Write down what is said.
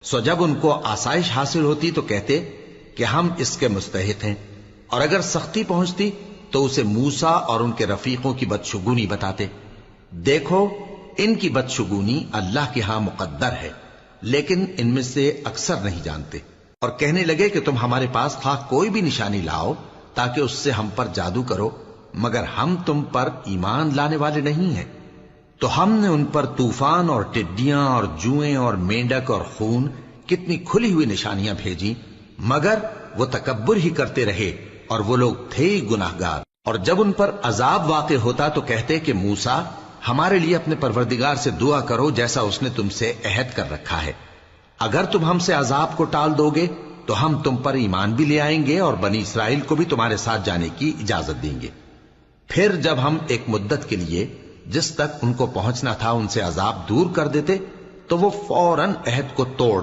سو جب ان کو آسائش حاصل ہوتی تو کہتے کہ ہم اس کے مستحق ہیں، اور اگر سختی پہنچتی تو اسے موسیٰ اور ان کے رفیقوں کی بدشگونی بتاتے۔ دیکھو ان کی بدشگونی اللہ کے ہاں مقدر ہے، لیکن ان میں سے اکثر نہیں جانتے۔ اور کہنے لگے کہ تم ہمارے پاس خواہ کوئی بھی نشانی لاؤ تاکہ اس سے ہم پر جادو کرو، مگر ہم تم پر ایمان لانے والے نہیں ہیں۔ تو ہم نے ان پر طوفان اور ٹڈیاں اور جوئیں اور مینڈک اور خون کتنی کھلی ہوئی نشانیاں بھیجی، مگر وہ تکبر ہی کرتے رہے اور وہ لوگ تھے ہی گناہگار۔ اور جب ان پر عذاب واقع ہوتا تو کہتے کہ موسیٰ ہمارے لیے اپنے پروردگار سے دعا کرو جیسا اس نے تم سے عہد کر رکھا ہے، اگر تم ہم سے عذاب کو ٹال دو گے تو ہم تم پر ایمان بھی لے آئیں گے اور بنی اسرائیل کو بھی تمہارے ساتھ جانے کی اجازت دیں گے۔ پھر جب ہم ایک مدت کے لیے جس تک ان کو پہنچنا تھا ان سے عذاب دور کر دیتے تو وہ فوراً عہد کو توڑ ڈالتے۔